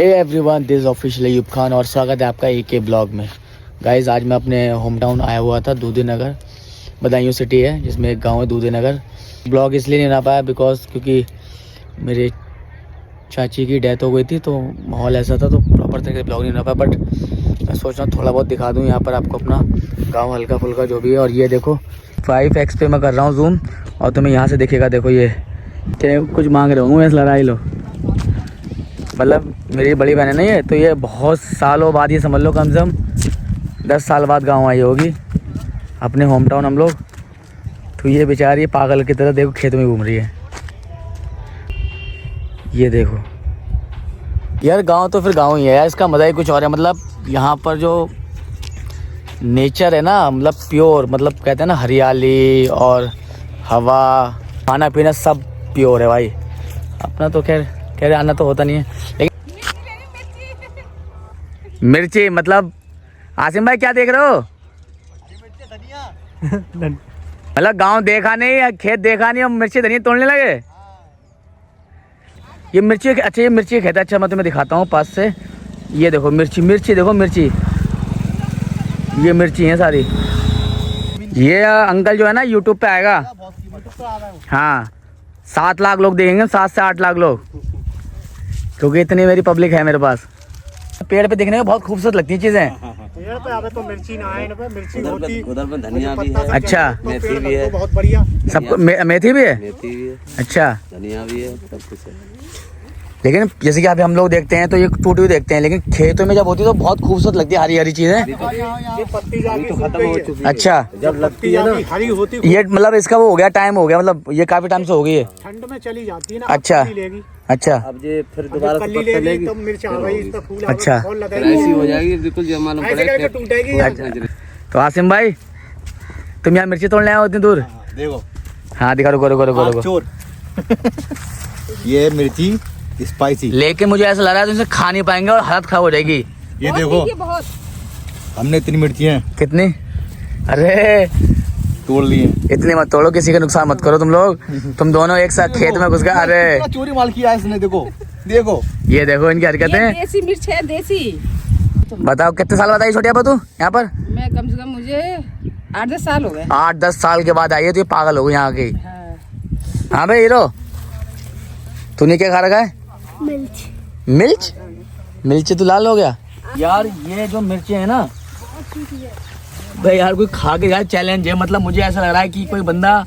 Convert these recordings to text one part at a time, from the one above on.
Everyone, this official Ayub Khan और स्वागत है आपका एक ब्लॉग में। गाइस, आज मैं अपने होम टाउन आया हुआ था, दूधी नगर बदायूं सिटी है जिसमें एक गांव है दूधी नगर। ब्लॉग इसलिए नहीं बना पाया क्योंकि मेरे चाची की डेथ हो गई थी, तो माहौल ऐसा था तो प्रॉपर तरीके से ब्लॉग नहीं बना पाया। बट मैं सोच रहा हूँ थोड़ा बहुत दिखा दूँ यहाँ पर आपको अपना गाँव, हल्का फुल्का जो भी है। और ये देखो 5x पे मैं कर रहा हूँ जूम और तुम्हें यहाँ से दिखेगा। देखो ये कुछ मांग रहे होंगे, लड़ाई लो, मतलब मेरी बड़ी बहन है ना ये, तो ये बहुत सालों बाद, ये समझ लो कम से कम 10 साल बाद गांव आई होगी अपने होम टाउन हम लोग। तो ये बेचारी पागल की तरह देखो खेत में घूम रही है। ये देखो यार, गांव तो फिर गांव ही है यार, इसका मज़ा ही कुछ और है। मतलब यहाँ पर जो नेचर है ना, मतलब प्योर, मतलब कहते हैं ना हरियाली और हवा, खाना पीना सब प्योर है भाई। अपना तो खैर आना तो होता नहीं है, लेकिन मिर्ची मतलब आसिम भाई क्या देख रहे हो? मतलब गांव देखा नहीं, खेत देखा नहीं और मिर्ची धनिया तोड़ने लगे। ये मिर्ची, अच्छा ये मिर्ची खेत है। अच्छा मैं तुम्हें दिखाता हूँ पास से। ये देखो मिर्ची देखो, मिर्ची, ये मिर्ची है सारी। ये अंकल जो है ना यूट्यूब पे आएगा। हाँ, 7 लाख लोग देखेंगे, 7 से 8 लाख लोग, क्योंकि इतनी मेरी पब्लिक है मेरे पास। पेड़ पे देखने में बहुत खूबसूरत लगती हैं चीजें। पेड़ पे आवे तो मिर्ची ना आए, मिर्ची होती, उधर पे धनिया भी है। अच्छा, मेथी भी है, बहुत बढ़िया। सब मेथी भी है। मेथी भी है, अच्छा, धनिया भी है, सब कुछ है। लेकिन जैसे कि अभी हम लोग देखते हैं तो ये टूटी हुई देखते हैं, लेकिन खेतों में जब होती है तो बहुत खूबसूरत लगती है, हरी हरी चीजें। ये पत्ती जाके तो खत्म हो चुकी है। अच्छा, जब लगती है ना हरी होती, ये मतलब इसका वो हो गया, टाइम हो गया, मतलब ये काफी टाइम से हो गई है। ठंड में चली जाती है ना। अच्छा। लेगी, अच्छा अब ये फिर दोबारा से कली पत्ते लेगी तो मिर्च आ गई, इसका फूल आ अच्छा। गया, फल फिर लगाएगी, ऐसी हो जाएगी बिल्कुल जो मालूम ऐसे पड़ेगा। करके टूटेगी। तो आसिम भाई, तुम यहाँ मिर्ची तोड़ने आए हो इतनी दूर? देखो, हाँ दिखा, रुको। चोर ये मिर्ची स्पाइसी, लेकिन मुझे ऐसा लग रहा है तुम इसे खा नहीं पाएंगे और हालत खराब हो जाएगी। ये देखो हमने इतनी मिर्ची हैं कितनी? अरे तोड़ ली हैं। इतनी मत तोड़ो, किसी का नुकसान मत करो तुम लोग। तुम दोनों एक साथ खेत में घुस गए। अरे इतना चोरी माल किया है इसने। देखो ये देखो इनकी हरकतें। देसी मिर्च है, देसी। बताओ कितने साल बताइए छोटी आपा तू यहाँ पर? मैं कम से कम मुझे 8-10 साल हो गए। 8-10 साल के बाद आई है तो ये पागल हो गई यहाँ की। हाँ। हाँ भाई हीरो, तूने क्या खा रखा है? मिर्च तो लाल हो गया यार। ये जो मिर्ची है ना भाई यार, कोई खा के यार चैलेंज है। मतलब मुझे ऐसा लग रहा है कि कोई बंदा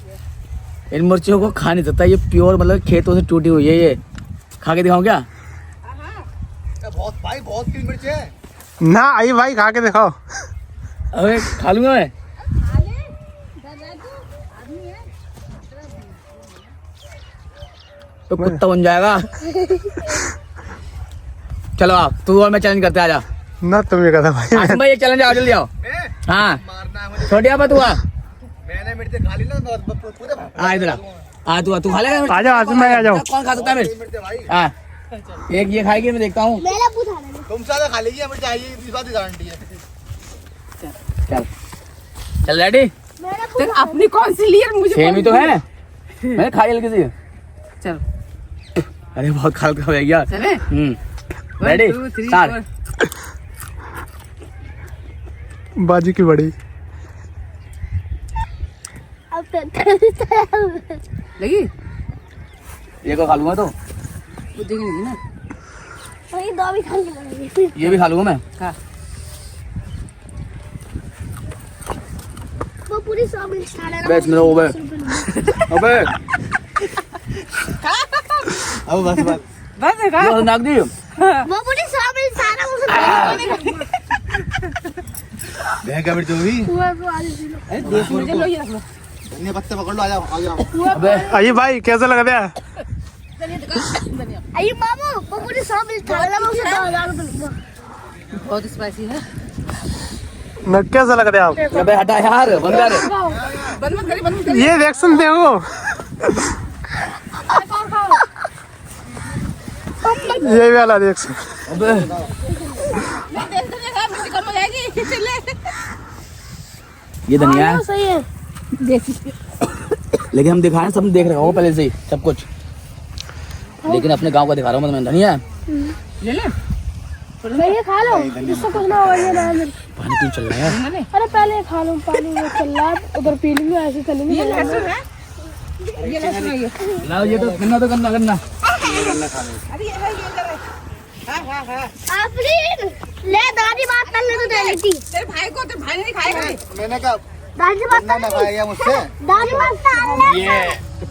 इन मिर्चियों को खा नहीं सकता। ये प्योर मतलब खेतों से टूटी हुई है। ये खा के दिखाऊं क्या? बहुत की मिर्च है ना आई भाई, खा के दिखाओ। अबे खा लूंगा मैं। तो कुत्ता बन जाएगा। चलो आप, तू और मैं चैलेंज करते, आजा। ना तुम ये कहता भाई। आसिम भाई एक चैलेंज आओ, जल्दी आओ। हाँ छोटी आपा तू आ। मैंने मिर्च खा ली ना। आ इधर आ, तू खा लेगा? आ जाओ आसिम भाई, आ जाओ। कौन खा सकता है मिर्च? हाँ, एक ये खाएगी, मैं देखता हूँ। तुम ज्यादा खा लीजिए मिर्च, आइए इस बात की गारंटी है। चल रेडी? तो अपनी कौन सी लिए मुझे? सेम ही तो है, मैंने खाई हल्की सी। चल अरे बहुत खा हो गया। चले। Ready 1 2 3 start. 4। बाजू की बड़ी लगी ये को खा लूंगा तो बुद्धि की नहीं ना। वही 2 भी खानी पड़ेगी। ये भी खा लूंगा मैं। खा। वो पूरी 100 मिर्च खा लेना। बेच मेरा वो बे। अबे अब बस बस खा। वो नाक दी। वो पूरी 100 मिर्च सारा मुझे क्या मिर्च होगी। हुआ वो आधी किलो। अरे देसी मिर्च लो, ये रख लो। इतने पत्ते पकड़ लो, आ जाओ। अबे आई भाई, कैसा लग रहा है? धनिया अरे मामू, वो पूरी 100 मिर्च खा लेना, मुझे 2000 रुपए लूंगा। बहुत स्पाइसी है। मैं कैसा लग रहा है आप? अबे हटा यार, बंद कर। बंद मत करी। ये रिएक्शन देखो, ये वाला रिएक्शन। अबे कम हो जाएगी। ये धनिया है, सही है। देसी लेकिन हम दिखाएं, सब देख रहे हो पहले से ही सब कुछ, लेकिन अपने गांव का दिखा रहा हूँ मैं। धनिया है, ले ले। ये खा लो, इससे कुछ ना होगा। ये ना पानी क्यों चल रहा है? अरे पहले खा लो, पानी वो चल रहा है उधर पी लेंगे, ऐसे चलेंगे। ये लहसुन है, ये लहसुन है ये। लाओ ये तो गन्ना गन्ना अरे ये है, ये इधर है। हाँ। आफरीन, ले दादी बात करने तो दे लेती। तेरे भाई ने नहीं खाएगा। मैंने कहा दादी बात ना खाएगा मुझसे। दादी बात कर ले। ये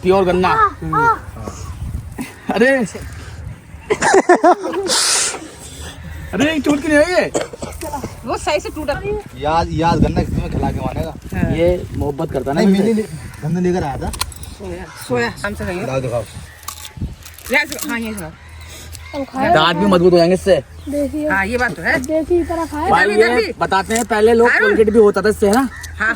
प्योर गन्ना। अरे अरे टूट क्यों नहीं है वो सही से टूटा। याद गन्ना किसमें खिला के मानेगा। ये मोहब्बत करता ना नहीं मुझसे। मिली गन्ना लेकर आया था। सोया शाम से खाएंगे। लाओ दिखाओ। हाँ ये खाओ। हम खाए दांत भी मजबूत हो जाएंगे इससे। देसी, हाँ ये बात तो है। देसी तरह खाए। भाई इधर भी। ये बताते हैं पहले लोग कोलगेट भी होता था इससे, है ना? हाँ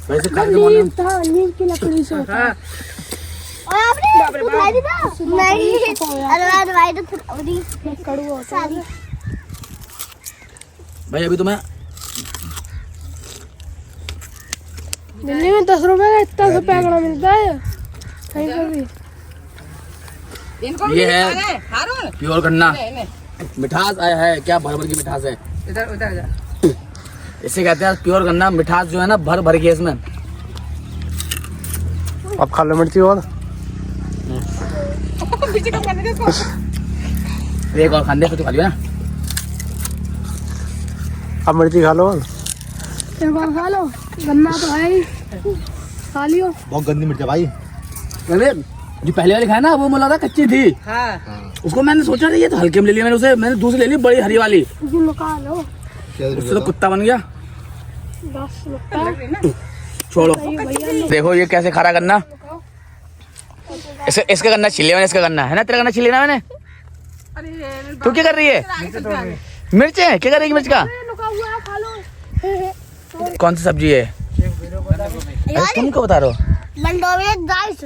वैसे खाने के मामले में था, नीम की लकड़ी से होता है। हाँ। और आपने खाई थी ना? नहीं, अरे भाई तो कड़वा होता है। भाई अभी तो मैं दिल्ली में 10 रुपए का इतना सा पैकेट मिलता है कहीं पर भी। इनको ये भी है। खा रहे हैं, हारून। प्योर गन्ना नहीं, मिठास आया है, क्या भर भर की मिठास है। इधर जा। इसे कहते हैं प्योर गन्ना। मिठास जो है ना भर भर की है इसमें। अब खा लो मिर्ची और। पीछे कम करने दे इसको। एक और खाने तो खा लियो ना। अब मिर्ची खा लो और। एक बार खा लो, गन्ना तो है ही, खा लियो। बहुत गंदी मिर्च है भाई। अरे जो पहले वाली खाया ना वो मुझे लगा कच्ची थी। हाँ। उसको मैंने सोचा नहीं ये तो हल्के में ले लिया मैंने दूसरी ले ली बड़ी हरी वाली। तुम खा लो, उससे तो कुत्ता बन गया। 10 रुपए। छोड़ो। भैया देखो ये कैसे खा रहा गन्ना। इसका गन्ना छिले मैंने, इसका गन्ना है ना, तेरा गन्ना छिले ना मैंने। अरे तू क्या कर रही है? मिर्च है, क्या करेगी मिर्च का? लुका हुआ है, खा लो। कौन सी सब्जी है? अरे तुम क्या बता रहे हो? वनडोवी दाइस।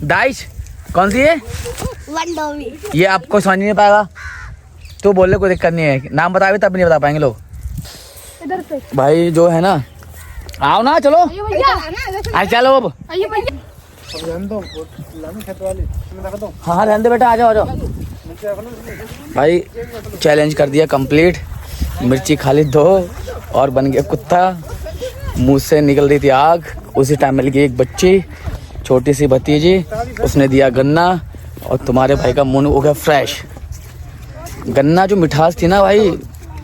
दाइश कौन सी है? वनडोवी। ये आपको समझ नहीं पाएगा तो बोल ले, कोई दिक्कत नहीं है। नाम बताओगे तब नहीं बता पाएंगे लोग। इधर पे भाई जो है ना, आओ ना चलो। आइए भैया, आज चलो अब। आइए भैया। हाँ रहने दे बेटा, आ जाओ आ जाओ। भाई चैलेंज कर दिया कंप्लीट। मिर्ची खा ली 2 और बन गया कुत्ता। मुंह से निकल रही थी आग। उसी टाइम मिल गई एक बच्ची, छोटी सी भतीजी, उसने दिया गन्ना और तुम्हारे भाई का मुंह हो गया फ्रेश। गन्ना जो मिठास थी ना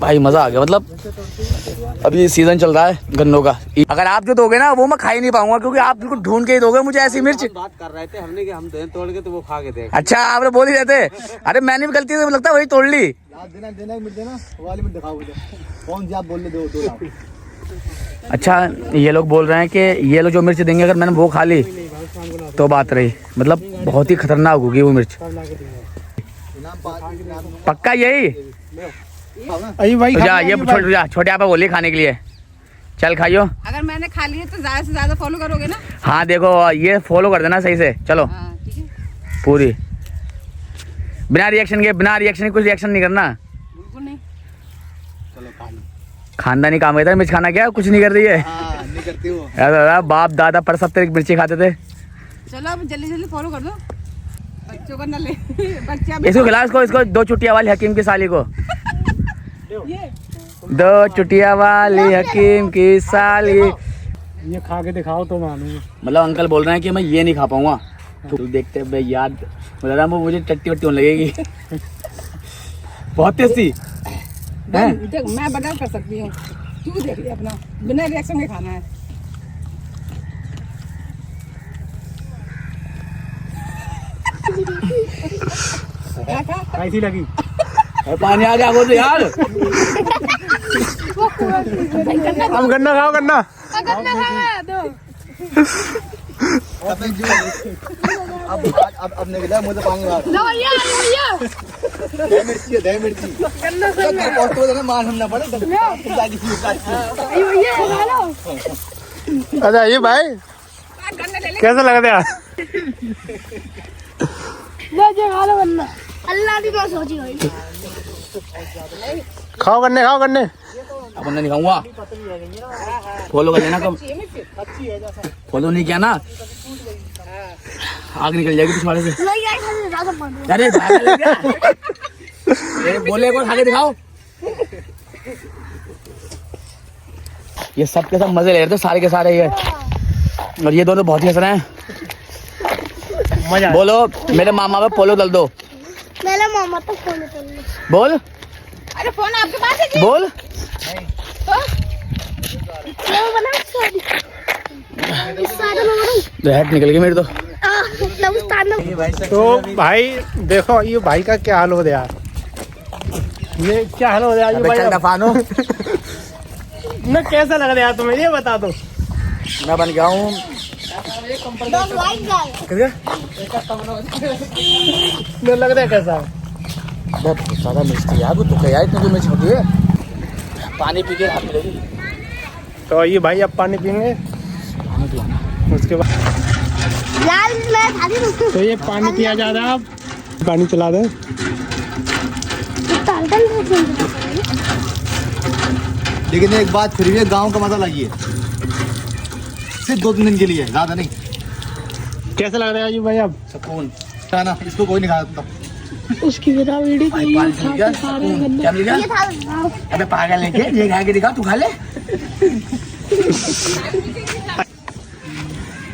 भाई मजा आ गया। मतलब अभी सीजन चल रहा है गन्नों का। अगर आप जो दोगे ना वो मैं खा ही नहीं पाऊंगा, क्योंकि आप बिल्कुल ढूंढ के ही दोगे मुझे ऐसी मिर्च। बात कर रहे थे हमने कि हम दें तोड़ के तो वो खा के थे। अच्छा आपने बोल ही रहते। अरे मैंने भी गलती से लगता है वही तोड़ ली। देना मिर्च देना, वो वाली मिर्च दिखाओ मुझे। कौन सी आप बोल रहे 2 लाओ। अच्छा ये लोग बोल रहे हैं कि ये लोग जो मिर्च देंगे अगर मैंने वो खा ली तो बात रही। मतलब बहुत ही खतरनाक होगी वो मिर्च। पक्का यही? अई भाई जा ये छोटे आपा बोलिए खाने के लिए। चल खाइयो। अगर मैंने खा लिए तो ज्यादा से ज्यादा फॉलो करोगे ना? हाँ देखो ये फॉलो कर देना सही से। चलो हाँ ठीक है। पूरी बिना रिएक्शन के कुछ रिएक्शन नहीं करना। बिल्कुल नहीं। खानदानी काम करता है मिर्च खाना, क्या कुछ नहीं कर रही है। हाँ नहीं करती वो। यार बाप दादा पर सब तेरे मिर्ची खाते थे। चलो अब जल्दी फॉलो कर दो, बच्चों को न ले। बच्चा भी इसको खिला, इसको 2 चुटिया वाली हकीम की साली को। 2 चुटिया वाली हकीम की साली। ये खा के दिखाओ तो मानूंगा। मतलब अंकल बोल रहे हैं कि मैं ये नहीं खा पाऊंगा। तो देखते हैं भाई, याद बोल रहा मुझे टट्टी वट्टी होने लगेगी। बहुत टेस्टी है। देख मैं बदल कर सकती हूँ, तू देख ले अपना, बिना रिएक्शन के खाना है। कैसी लगी? पानी आ गया वो तो यार। अब गन्ना खाओ, गन्ना। अब निकला मुझे पानी बाहर। दे मिर्ची मान हम ना पड़े। अच्छा ये भाई कैसा लगा था? खा लो गन्ना। अल्लाह की मैं सोची भाई। खाओ गन्ने, खाओ गन्ने। अब मैं नहीं खाऊंगा। फॉलो कर लेना, कब फॉलो नहीं किया ना आग निकल जाएगी पिछवाड़े से। नहीं यार खाने ज्यादा पानी। अरे पागल है क्या? ये बोले एक बार खा के दिखाओ। ये सब के सब मजे ले रहे थे सारे के सारे ये, और ये दोनों बहुत ही हंस रहे हैं। मजा बोलो मेरे मामा पे पोलो डाल दो। मेरा मामा तो फोन कर लो। बोल अरे फोन आपके पास है जी? बोल। वो बना सॉरी। इस साइड में बना। हेड निकल गई मेरी तो। मतलब उस तान तो भाई देखो ये भाई का क्या हाल हो गया, ये क्या हाल हो गया ये भाई। चल दफानो। मैं कैसा लग रहा है तुम्हें ये बता दो। मैं बन गया हूँ डॉग लाइक गाय। मैं लग रहा है कैसा है? बहुत ज्यादा मिर्च यार, वो तो क्या यार, इतनी मिर्च होती है। पानी पी के हाथ मिलेगी। तो ये भाई अब पानी पीएंगे, उसके बाद यार मैं खाली रुक। तो ये पानी पिया जा रहा है। आप पानी चला दे। लेकिन एक बात फिर भी गांव का मजा लाइए, सिर्फ 2-3 दिन के लिए, ज्यादा नहीं। कैसा लग रहा है जी भाई अब? सुकून है ना, इसको कोई नहीं खा सकता। उसकी बिना वीडियो भाई पानी पी गया, क्या मिल गया? ये था। अबे पागल है क्या? ये खा के दिखा, तू खा ले।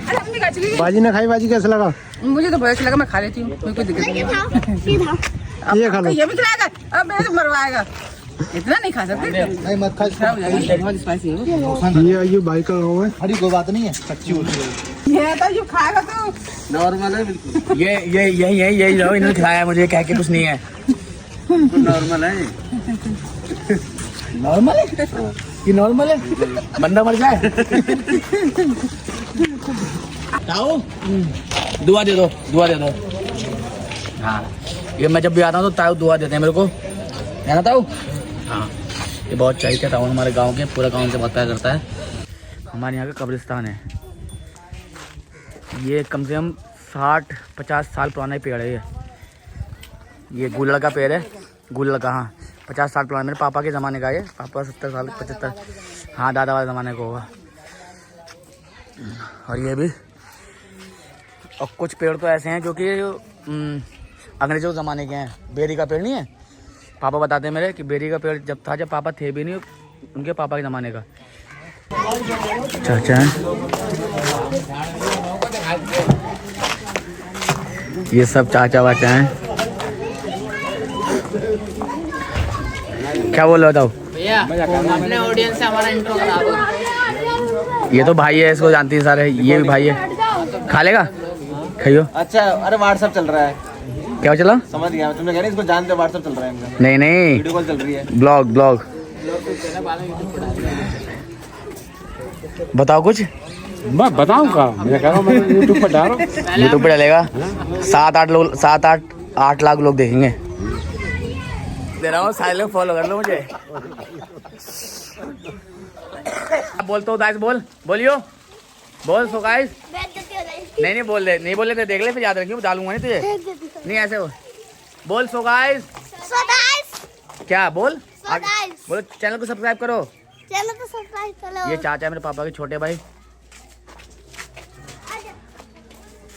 अरे अपनी गाछ ली। बाजी ने खाई, बाजी कैसा लगा? मुझे तो बहुत अच्छा लगा, मैं खा लेती हूँ, कोई दिक्कत ये नहीं। था। ये खा लो। ये भी खिलाएगा, अब मैं तो मरवाएगा। इतना नहीं खा सकते, नहीं मत खा, खराब हो जाएगी, बहुत स्पाइसी है। ये भाई का गाँव है। हरी कोई बात नहीं है, कच्ची होती है। ये तो ये खाएगा तो नॉर्मल है बिल्कुल, यही रहो, इन्होंने खिलाया मुझे, कह के कुछ नहीं है। नॉर्मल है। नॉर्मल है ये, नॉर्मल है, बंदा मर जाए। ताऊ दुआ दे दो, दुआ दे दो। हाँ ये मैं जब भी आता हूँ तो ताऊ दुआ देते हैं मेरे को, है ना ताऊ? हाँ ये बहुत चाहिए ताऊ, हमारे गांव के, पूरा गांव से बहुत प्यार करता है। हमारे यहाँ का कब्रिस्तान है ये, कम से कम 60-50 साल पुराना पेड़ है ये गुलड़ का पेड़ है, गुलड़ का। हाँ 50 साल पुराना, मेरे पापा के ज़माने का है, पापा 70 साल 75, हाँ दादा वाले ज़माने का होगा। और ये भी, और कुछ पेड़ तो ऐसे हैं जो कि अंग्रेज़ों के ज़माने के हैं। बेरी का पेड़ नहीं है, पापा बताते हैं मेरे कि बेरी का पेड़ जब था, जब पापा थे भी नहीं, उनके पापा के ज़माने का। चाचा ये सब चाचा वाचा हैं। क्या बोल रहे हो बताओ? भैया अपने ऑडियंस से हमारा इंट्रो करा दो। ये तो भाई है, इसको जानती है सारे, ये भी भाई है। खा लेगा? खाइयो। अच्छा, अरे व्हाट्सएप चल रहा है। क्या चला? समझ गया, तुमने कह रही इसको जानते हो, व्हाट्सएप चल रहा है इनका, नहीं नहीं, वीडियो कॉल चल रही है। ब्लॉग बताओ कुछ। मैं बताऊंगा, मैं कह रहा हूँ मैं यूट्यूब पर डाल रहा हूँ। यूट्यूब पे डालेगा, 7-8 लाख लोग देखेंगे। दे रहा हूँ, सारे लोग फॉलो कर लो मुझे। बोलता हूँ गाइस, बोलियो बोल। सो गाइस नहीं बोल रहे देख ले, फिर याद रखियो, डालूंगा नहीं तुझे, नहीं ऐसे हो बोल। सो गाइस क्या बोल, बोलो चैनल को सब्सक्राइब करो, चलो तो सब्सक्राइब करो। ये चाचा है मेरे पापा के छोटे भाई।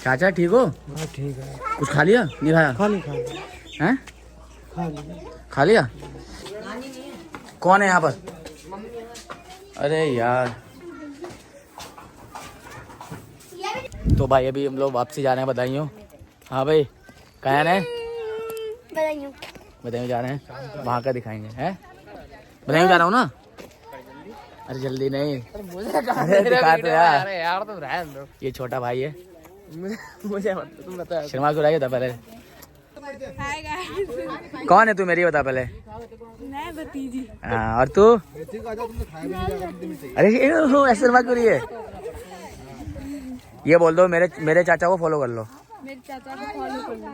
चाचा ठीक हो? ठीक है। कुछ खा लिया? नहीं खाया? हैं? खा लिया? कौन है यहाँ पर? अरे यार, तो भाई अभी हम लोग वापसी जा रहे हैं बदायूं। हाँ भाई कहाँ है? बदायूं जा रहे हैं, वहाँ का दिखाएंगे। हैं बदायूं जा रहा हूँ ना? अरे जल्दी नहीं, अरे दिखा तो यार तुम रहने दो, ये छोटा भाई है, मुझे तुम बताओ। शर्मा क्यों रही था पहले? हाय गाइस, कौन है तू मेरी बता पहले। मैं भतीजी। हाँ और तू? अरे ऐसे शर्मा क्यों रही है? ये बोल दो मेरे चाचा को फॉलो कर लो। मेरे चाचा को फॉलो कर लो।